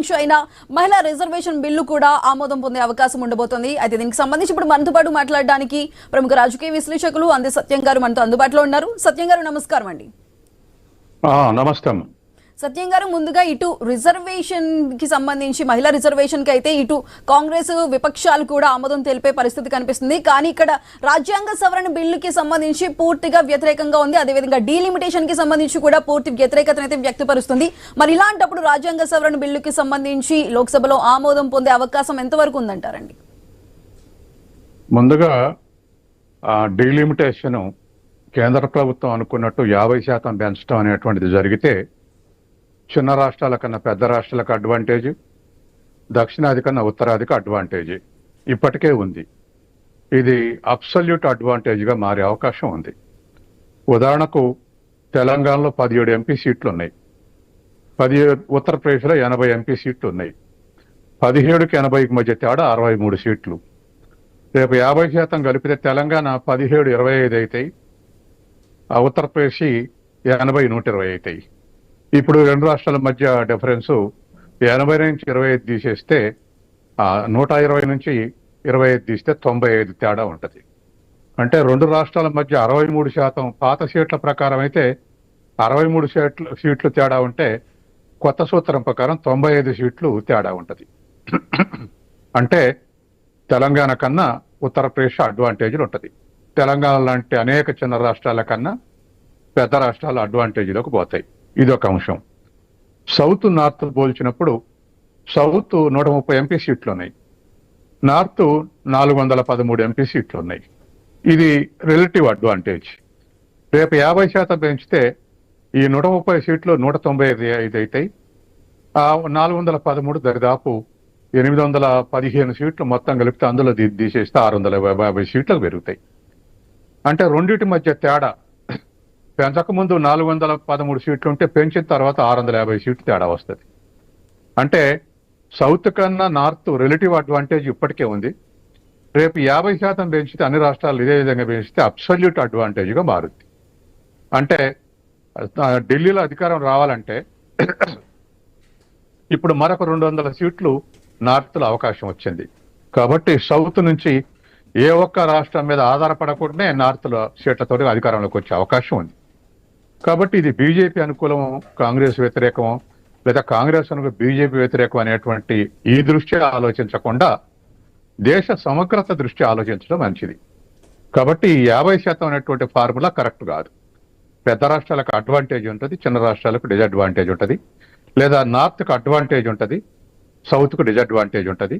ఆకాంక్ష అయిన మహిళా reservation bill కూడా ఆమోదం పొందే అవకాశం ఉండబోతోంది. అయితే దీనికి సంబంధించి ఇప్పుడు మనతో పాటు మాట్లాడడానికి ప్రముఖ రాజకీయ విశ్లేషకులు అందే సత్యం గారు మనతో అందుబాటులో ఉన్నారు. సత్యం గారు నమస్కారం అండి. నమస్తే సత్యం గారు, ముందుగా ఇటు రిజర్వేషన్ కి సంబంధించి మహిళా రిజర్వేషన్ కి అయితే ఇటు కాంగ్రెస్ విపక్షాలు కూడా ఆమోదం తెలిపే పరిస్థితి కనిపిస్తుంది. కానీ ఇక్కడ రాజ్యాంగ సవరణ బిల్లుకి సంబంధించి పూర్తిగా వ్యతిరేకంగా ఉంది. అదేవిధంగా డీలిమిటేషన్ కి సంబంధించి కూడా పూర్తి వ్యతిరేకతను అయితే వ్యక్తపరుస్తుంది. మరి ఇలాంటప్పుడు రాజ్యాంగ సవరణ బిల్లుకి సంబంధించి లోక్సభలో ఆమోదం పొందే అవకాశం ఎంతవరకు ఉందంటారండి? ముందుగా డీలిమిటేషన్ కేంద్ర ప్రభుత్వం అనుకున్నట్టు 50% పెంచడం అనేటువంటిది జరిగితే చిన్న రాష్ట్రాల కన్నా పెద్ద రాష్ట్రాలకు అడ్వాంటేజ్, దక్షిణాది కన్నా ఉత్తరాదికి అడ్వాంటేజ్ ఇప్పటికే ఉంది. ఇది అబ్సల్యూట్ అడ్వాంటేజ్గా మారే అవకాశం ఉంది. ఉదాహరణకు తెలంగాణలో 17 ఎంపీ సీట్లు ఉన్నాయి, ఉత్తరప్రదేశ్లో 80 ఎంపీ సీట్లు ఉన్నాయి. 17కి 80కి మధ్య తేడా 63 సీట్లు. రేపు 50% కలిపితే తెలంగాణ 17 25 అవుతాయి, ఉత్తరప్రదేశ్ 80 120 అవుతాయి. ఇప్పుడు రెండు రాష్ట్రాల మధ్య డిఫరెన్స్ 80 నుంచి 25 తీసేస్తే 120 నుంచి 25 తీస్తే 95 తేడా ఉంటుంది. అంటే రెండు రాష్ట్రాల మధ్య 63% పాత సీట్ల ప్రకారం అయితే 63 సీట్లు తేడా ఉంటే కొత్త సూత్రం ప్రకారం 95 సీట్లు తేడా ఉంటుంది. అంటే తెలంగాణ కన్నా ఉత్తరప్రదేశ్ అడ్వాంటేజ్లు ఉంటుంది. తెలంగాణ లాంటి అనేక చిన్న రాష్ట్రాల కన్నా పెద్ద రాష్ట్రాలు అడ్వాంటేజ్లోకి పోతాయి. ఇదొక అంశం. సౌత్ నార్త్ పోల్చినప్పుడు సౌత్ 130 ఎంపీ సీట్లు ఉన్నాయి, నార్త్ 413 ఎంపీ సీట్లు ఉన్నాయి. ఇది రిలేటివ్ అడ్వాంటేజ్. రేపు 50% పెంచితే ఈ 130 సీట్లు 195 అవుతాయి. 413 దరిదాపు 815 సీట్లు మొత్తం కలిపితే అందులో తీసేస్తే 650 సీట్లకు పెరుగుతాయి. అంటే రెండింటి మధ్య తేడా పెంచకముందు 413 సీట్లు ఉంటే పెంచిన తర్వాత 650 సీట్లు తేడా వస్తుంది. అంటే సౌత్ కన్నా నార్త్ రిలేటివ్ అడ్వాంటేజ్ ఇప్పటికే ఉంది. రేపు 50% పెంచితే అన్ని రాష్ట్రాలు ఇదే విధంగా పెంచితే అబ్సల్యూట్ అడ్వాంటేజ్గా మారుద్ది. అంటే ఢిల్లీలో అధికారం రావాలంటే ఇప్పుడు మరొక 200 సీట్లు నార్త్లో అవకాశం వచ్చింది. కాబట్టి సౌత్ నుంచి ఏ ఒక్క రాష్ట్రం మీద ఆధారపడకుండానే నార్త్లో సీట్లతో అధికారంలోకి వచ్చే అవకాశం ఉంది. కాబట్టి ఇది బీజేపీ అనుకూలమో కాంగ్రెస్ వ్యతిరేకమో లేదా కాంగ్రెస్ అనుకూల బీజేపీ వ్యతిరేకం అనేటువంటి ఈ దృష్ట్యా ఆలోచించకుండా దేశ సమగ్రత దృష్ట్యా ఆలోచించడం మంచిది. కాబట్టి 50% అనేటువంటి ఫార్ములా కరెక్ట్ కాదు. పెద్ద రాష్ట్రాలకు అడ్వాంటేజ్ ఉంటుంది, చిన్న రాష్ట్రాలకు డిజడ్వాంటేజ్ ఉంటుంది. లేదా నార్త్కు అడ్వాంటేజ్ ఉంటుంది, సౌత్కు డిజడ్వాంటేజ్ ఉంటుంది.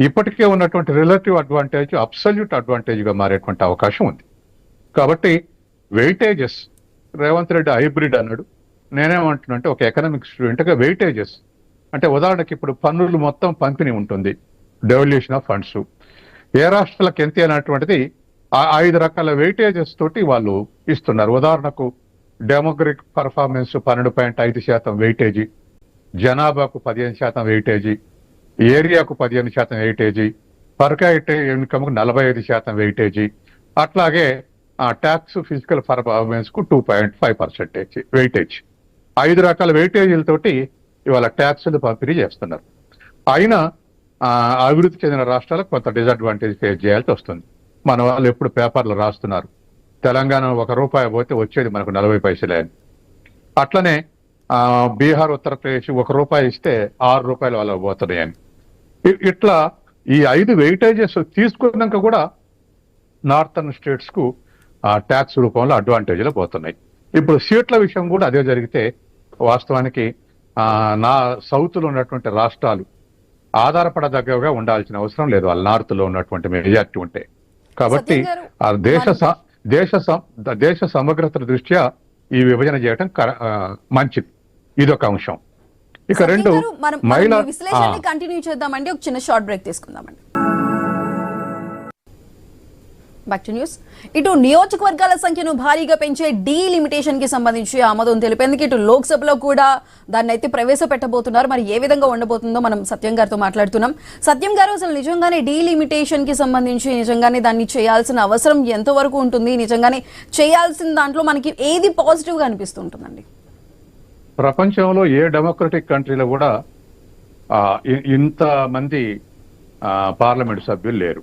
ఇప్పటికే ఉన్నటువంటి రిలేటివ్ అడ్వాంటేజ్ అబ్సల్యూట్ అడ్వాంటేజ్గా మారేటువంటి అవకాశం ఉంది. కాబట్టి వెయిటేజెస్ రేవంత్ రెడ్డి హైబ్రిడ్ అన్నాడు. నేనేమంటున్నా అంటే ఒక ఎకనామిక్ స్టూడెంట్గా వెయిటేజెస్ అంటే ఉదాహరణకి ఇప్పుడు పన్నులు మొత్తం పంపిణీ ఉంటుంది, డెవల్యూషన్ ఆఫ్ ఫండ్స్ ఏ రాష్ట్రాలకు ఎంత అనేటువంటిది 5 రకాల వెయిటేజెస్ తోటి వాళ్ళు ఇస్తున్నారు. ఉదాహరణకు డెమోగ్రఫిక్ పర్ఫార్మెన్స్ 12.5% వెయిటేజీ, జనాభాకు 15% వెయిటేజీ, ఏరియాకు 15% వెయిటేజీ, పర్ క్యాపిటల్ ఇన్కమ్కు 45% వెయిటేజీ, అట్లాగే ట్యాక్స్ ఫిజికల్ పర్ఫార్మెన్స్ కు 2.5% వెయిటేజ్. 5 రకాల వెయిటేజీలతోటి ఇవాళ ట్యాక్సులు పంపిణీ చేస్తున్నారు. అయినా అభివృద్ధి చెందిన రాష్ట్రాలకు కొంత డిసడ్వాంటేజ్ ఫేస్ చేయాల్సి వస్తుంది. మన వాళ్ళు ఎప్పుడు పేపర్లు రాస్తున్నారు, తెలంగాణ ₹1 పోతే వచ్చేది మనకు 40 పైసలే అని. అట్లనే బీహార్ ఉత్తరప్రదేశ్ ₹1 ఇస్తే ₹6 వాళ్ళకి పోతున్నాయని. ఇట్లా ఈ 5 వెయిటేజెస్ తీసుకున్నాక కూడా నార్థర్న్ స్టేట్స్ కు ట్యాక్స్ రూపంలో అడ్వాంటేజ్లు పోతున్నాయి. ఇప్పుడు సీట్ల విషయం కూడా అదే జరిగితే వాస్తవానికి నా సౌత్లో ఉన్నటువంటి రాష్ట్రాలు ఆధారపడదగ్గగా ఉండాల్సిన అవసరం లేదు, వాళ్ళ నార్త్లో ఉన్నటువంటి మెజార్టీ ఉంటే. కాబట్టి దేశ సమగ్రత దృష్ట్యా ఈ విభజన చేయడం మంచిది. ఇదొక అంశం. ఇక రెండు మహిళా విశ్లేషణ కంటిన్యూ చేద్దామండి, ఒక చిన్న షార్ట్ బ్రేక్ తీసుకుందామండి. Back to news. ఇటు నియోజకవర్గాల సంఖ్యను భారీగా పెంచే డీలిమిటేషన్ కి సంబంధించి ఆమోదం తెలిపేందుకు ఇటు లోక్సభలో కూడా దాన్ని అయితే ప్రవేశపెట్టబోతున్నారు. మరి ఏ విధంగా ఉండబోతుందో మనం సత్యం గారితో మాట్లాడుతున్నాం. సత్యం గారు, అసలు నిజంగానే డీలిమిటేషన్ కి సంబంధించి నిజంగానే దాన్ని చేయాల్సిన అవసరం ఎంతవరకు ఉంటుంది? నిజంగానే చేయాల్సిన దాంట్లో మనకి ఏది పాజిటివ్ గా అనిపిస్తుంటుందండి? ప్రపంచంలో ఏ డెమోక్రటిక్ కంట్రీలో కూడా ఇంతమంది పార్లమెంట్ సభ్యులు లేరు.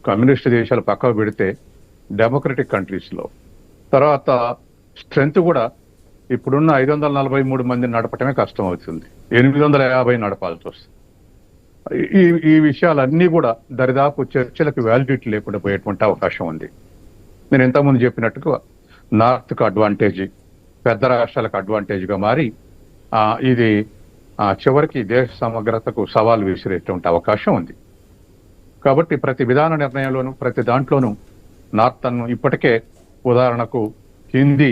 కమ్యూనిస్ట్ దేశాలు పక్కకు పెడితే డెమోక్రటిక్ కంట్రీస్లో తర్వాత స్ట్రెంత్ కూడా ఇప్పుడున్న 543 మందిని నడపటమే కష్టం అవుతుంది, 850 నడపాల్సి వస్తుంది. ఈ విషయాలన్నీ కూడా దరిదాపు చర్చలకు వ్యాలిడిటీ లేకుండా పోయేటువంటి అవకాశం ఉంది. నేను ఇంతకుముందు చెప్పినట్టుగా నార్త్కు అడ్వాంటేజ్, పెద్ద రాష్ట్రాలకు అడ్వాంటేజ్గా మారి ఇది చివరికి దేశ సమగ్రతకు సవాల్ విసిరేటువంటి అవకాశం ఉంది. కాబట్టి ప్రతి విధాన నిర్ణయంలోనూ ప్రతి దాంట్లోనూ నార్త్ ఇప్పటికే ఉదాహరణకు హిందీ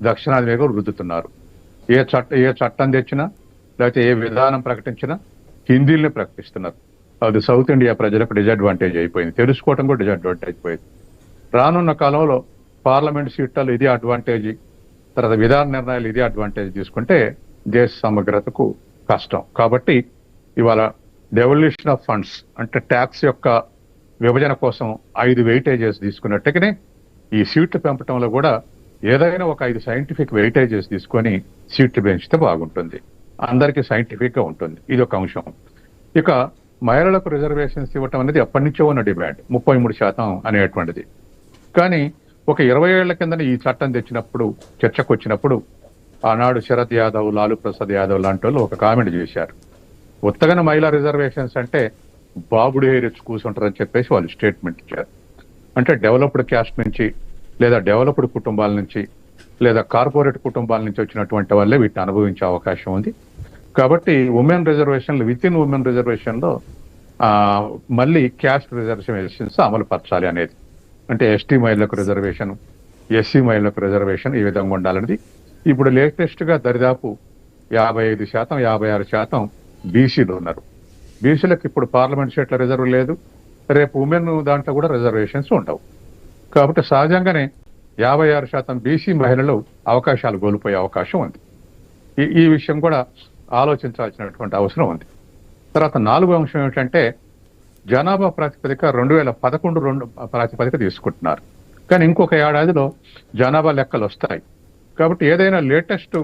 దక్షిణాది మీద రుద్దుతున్నారు. ఏ చట్టం తెచ్చినా లేకపోతే ఏ విధానం ప్రకటించినా హిందీలోనే ప్రకటిస్తున్నారు. అది సౌత్ ఇండియా ప్రజలకు డిజడ్వాంటేజ్ అయిపోయింది, తెలుసుకోవటం కూడా డిజడ్వాంటేజ్ అయిపోయింది. రానున్న కాలంలో పార్లమెంట్ సీట్లలో ఇది అడ్వాంటేజ్, తర్వాత విధాన నిర్ణయాలు ఇది అడ్వాంటేజ్ తీసుకుంటే దేశ సమగ్రతకు కష్టం. కాబట్టి ఇవాళ డెవల్యూషన్ ఆఫ్ ఫండ్స్ అంటే ట్యాక్స్ యొక్క విభజన కోసం 5 వెయిటేజెస్ తీసుకున్నట్టుగానే ఈ సీట్లు పెంపటంలో కూడా ఏదైనా ఒక 5 సైంటిఫిక్ వెయిటేజెస్ తీసుకొని సీట్లు పెంచితే బాగుంటుంది, అందరికీ సైంటిఫిక్ గా ఉంటుంది. ఇది ఒక అంశం. ఇక మహిళలకు రిజర్వేషన్స్ ఇవ్వటం అనేది ఎప్పటి నుంచో ఉన్న డిమాండ్, 33% అనేటువంటిది. కానీ ఒక 20 ఏళ్ల కింద ఈ చట్టం తెచ్చినప్పుడు చర్చకు వచ్చినప్పుడు ఆనాడు శరద్ యాదవ్, లాలూ ప్రసాద్ యాదవ్ లాంటి వాళ్ళు ఒక కామెంట్ చేశారు. ఉత్తగన మహిళా రిజర్వేషన్స్ అంటే బాబుడు హెయిరెచ్చి కూర్చుంటారని చెప్పేసి వాళ్ళు స్టేట్మెంట్ ఇచ్చారు. అంటే డెవలప్డ్ క్యాస్ట్ నుంచి లేదా డెవలప్డ్ కుటుంబాల నుంచి లేదా కార్పొరేట్ కుటుంబాల నుంచి వచ్చినటువంటి వాళ్ళే వీటిని అనుభవించే అవకాశం ఉంది. కాబట్టి ఉమెన్ రిజర్వేషన్లు విత్ ఇన్ ఉమెన్ రిజర్వేషన్లో మళ్ళీ క్యాస్ట్ రిజర్వేషన్స్ అమలు పరచాలి అనేది, అంటే ఎస్టీ మహిళలకు రిజర్వేషన్, ఎస్సీ మహిళలకు రిజర్వేషన్ ఈ విధంగా ఉండాలనేది. ఇప్పుడు లేటెస్ట్ గా దరిదాపు 55%, 56% బీసీలు ఉన్నారు. బీసీలకు ఇప్పుడు పార్లమెంట్ సీట్ల రిజర్వ్ లేదు, రేపు ఉమెన్ దాంట్లో కూడా రిజర్వేషన్స్ ఉండవు. కాబట్టి సహజంగానే 56% బీసీ మహిళలు అవకాశాలు కోల్పోయే అవకాశం ఉంది. ఈ విషయం కూడా ఆలోచించాల్సినటువంటి అవసరం ఉంది. తర్వాత 4వ అంశం ఏమిటంటే జనాభా ప్రాతిపదిక 2011 ప్రాతిపదిక తీసుకుంటున్నారు, కానీ ఇంకొక ఏడాదిలో జనాభా లెక్కలు వస్తాయి. కాబట్టి ఏదైనా లేటెస్ట్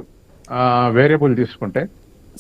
వేరియబుల్ తీసుకుంటే